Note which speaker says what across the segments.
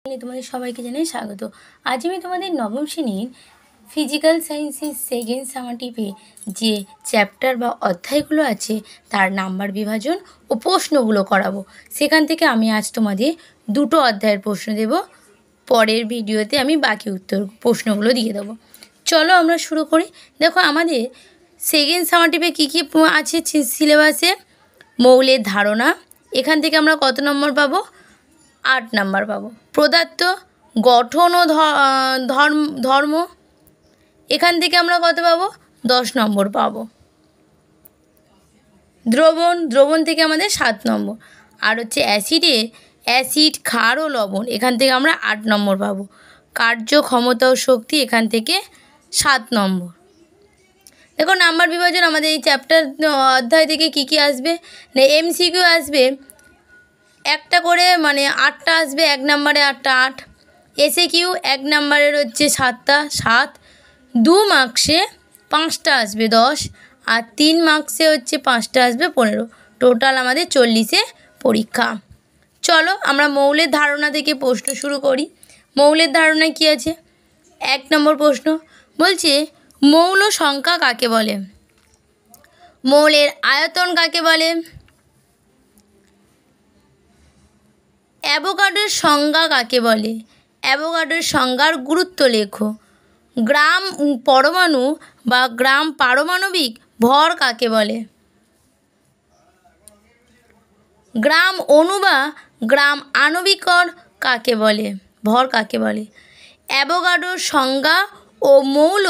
Speaker 1: তোমাদের সবাইকে জানাই স্বাগত। আজ আমি তোমাদের নবম শ্রেণীর ফিজিক্যাল সায়েন্সের সেকেন্ড সামারটিপে যে চ্যাপ্টার বা অধ্যায়গুলো আছে তার নাম্বার বিভাজন ও প্রশ্নগুলো করাবো। সেখান থেকে আমি আজ তোমাদের দুটো অধ্যায়ের প্রশ্ন দেব, পরের ভিডিওতে আমি বাকি প্রশ্নগুলো দিয়ে দেবো। চলো আমরা শুরু করি। দেখো আমাদের সেকেন্ড সামারটিপে কী কী আছে সিলেবাসে। মৌলের ধারণা, এখান থেকে আমরা কত নম্বর পাবো? 8 নাম্বার পাবো। পদার্থ, গঠন ও ধর্ম, এখান থেকে আমরা কত পাবো? 10 নম্বর পাবো। দ্রবণ থেকে আমাদের 7 নম্বর। আর হচ্ছে অ্যাসিড, ক্ষার ও লবণ, এখান থেকে আমরা 8 নম্বর পাবো। কার্য, ক্ষমতা ও শক্তি, এখান থেকে 7 নম্বর। দেখো নাম্বার বিভাজন আমাদের এই চ্যাপ্টার অধ্যায় থেকে কি কি আসবে না, এমসিকিউ আসবে একটা করে, মানে 8টা আসবে, 1 নম্বরে 8টা 8। এসএকিউ 1 নম্বরের হচ্ছে 7টা 7, 2 মার্কসে 5টা আসবে 10, আর 3 মার্কসে হচ্ছে 5টা আসবে 15। টোটাল আমাদের 40-এ পরীক্ষা। চলো আমরা মৌলের ধারণা থেকে প্রশ্ন শুরু করি। মৌলের ধারণায় কি আছে? 1 নম্বর প্রশ্ন বলছে, মৌল সংখ্যা কাকে বলে? মৌলের আয়তন কাকে বলে? অ্যাভোগাড্রোর সংজ্ঞা কাকে বলে? অ্যাভোগাড্রোর সংজ্ঞার গুরুত্ব লেখো। গ্রাম পরমাণু বা গ্রাম পারমাণবিক ভর কাকে বলে? গ্রাম অণু বা গ্রাম আণবিক কাকে বলে? ভর কাকে বলে? অ্যাভোগাড্রোর সংজ্ঞা ও মৌল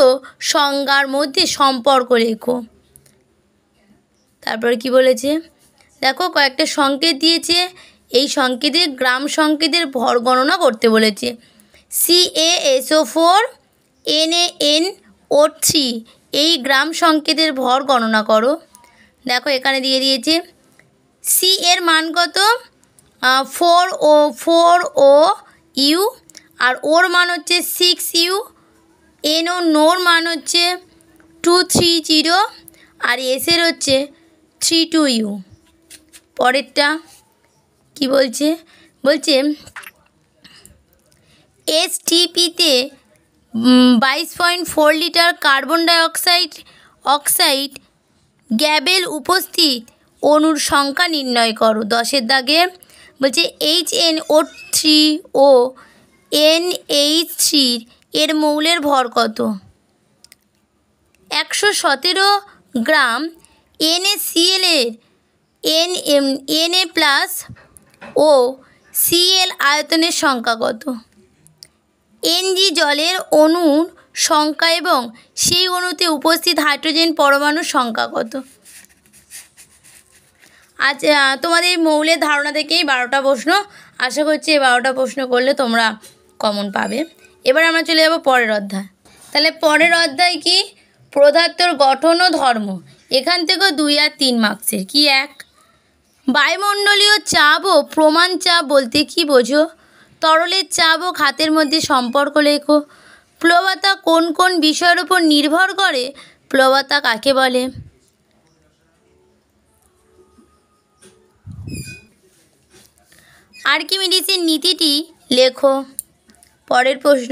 Speaker 1: সংজ্ঞার মধ্যে সম্পর্ক লেখো। তারপরে কি বলেছে দেখো, কয়েকটা সংকেত দিয়েছে, এই সংকেতে গ্রাম সংকেতের ভর গণনা করতে বলেছে। CaSO4 NaNO3, এই গ্রাম সংকেতের ভর গণনা করো। দেখো এখানে দিয়ে দিয়েছে C এর মান কত? 4O আর ওর মান হচ্ছে 6U, NOর মান হচ্ছে 230, আর এসের হচ্ছে 32U। পরেরটা কি বলছে? STPতে 22.4 লিটার কার্বন ডাইঅক্সাইড গ্যাবেল উপস্থিত অণুর সংখ্যা নির্ণয় করো। 10-এর দাগে বলছে HNO3 ও NH3 এর মৌলের ভর কত? 117 গ্রাম। NaCl এর Na+ ও Cl আয়তনের সংখ্যা কত? Ng জলের অণুর সংখ্যা এবং সেই অণুতে উপস্থিত হাইড্রোজেন পরমাণুর সংখ্যা কত? আজ তোমাদের মৌলের ধারণা থেকেই 12টা প্রশ্ন। আশা করছি এই 12টা প্রশ্ন করলে তোমরা কমন পাবে। এবার আমরা চলে যাব পরের অধ্যায়। তাহলে পরের অধ্যায় কি? পদার্থের গঠন ও ধর্ম, এখান থেকেও 2 আর 3 মার্কসের। কি 1? বায়ুমণ্ডলীয় চাপ ও প্রমাণ চাপ বলতে কি বোঝো? তরলের চাপ ও খাতের মধ্যে সম্পর্ক লেখো। প্লবতা কোন কোন বিষয়ের উপর নির্ভর করে? প্লবতা কাকে বলে? আর্কিমিডিসের নীতিটি লেখো। পরের প্রশ্ন,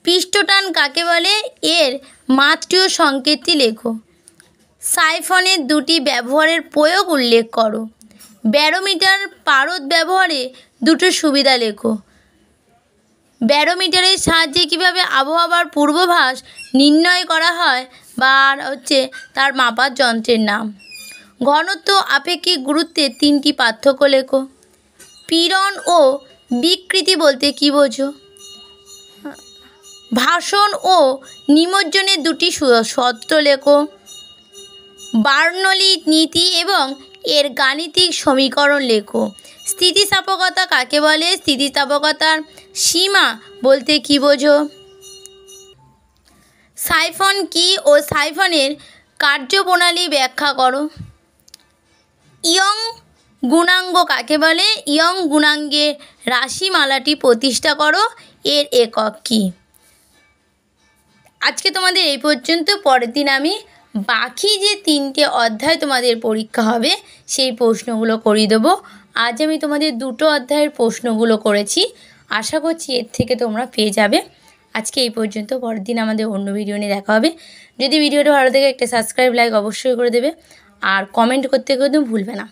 Speaker 1: পৃষ্ঠটান কাকে বলে? এর মাত্রীয় সংকেতটি লেখো। সাইফনের 2টি ব্যবহারের প্রয়োগ উল্লেখ করো। ব্যারোমিটার পারদ ব্যবহারে 2টো সুবিধা লেখো। ব্যারোমিটারের সাহায্যে কীভাবে আবহাওয়ার পূর্বাভাস নির্ণয় করা হয় বা হচ্ছে তার মাপার যন্ত্রের নাম। ঘনত্ব আপেক্ষিক গুরুত্বের 3টি পার্থক্য লেখো। পীড়ন ও বিকৃতি বলতে কী বোঝো? ভাষণ ও নিমজ্জনের 2টি সূত্র লেখো। বার্নৌলি নীতি এবং এর গাণিতিক সমীকরণ লেখো। স্থিতিস্থাপকতা কাকে বলে? স্থিতিস্থাপকতার সীমা বলতে কী বোঝো? সাইফন কি ও সাইফনের কার্যপ্রণালী ব্যাখ্যা করো। ইয়ং গুণাঙ্ক কাকে বলে? ইয়ং গুণাঙ্কের রাশিমালাটি প্রতিষ্ঠা করো, এর একক কী? আজকে তোমাদের এই পর্যন্ত। পরের দিন আমি বাকি যে 3টে অধ্যায় তোমাদের পরীক্ষা হবে সেই প্রশ্নগুলো করিয়ে দেবো। আজ আমি তোমাদের 2টো অধ্যায়ের প্রশ্নগুলো করেছি, আশা করছি এর থেকে তোমরা পেয়ে যাবে। আজকে এই পর্যন্ত, পরের দিন আমাদের অন্য ভিডিও নিয়ে দেখা হবে। যদি ভিডিওটা ভালো থাকে একটা সাবস্ক্রাইব লাইক অবশ্যই করে দেবে, আর কমেন্ট করতে কিন্তু ভুলবে না।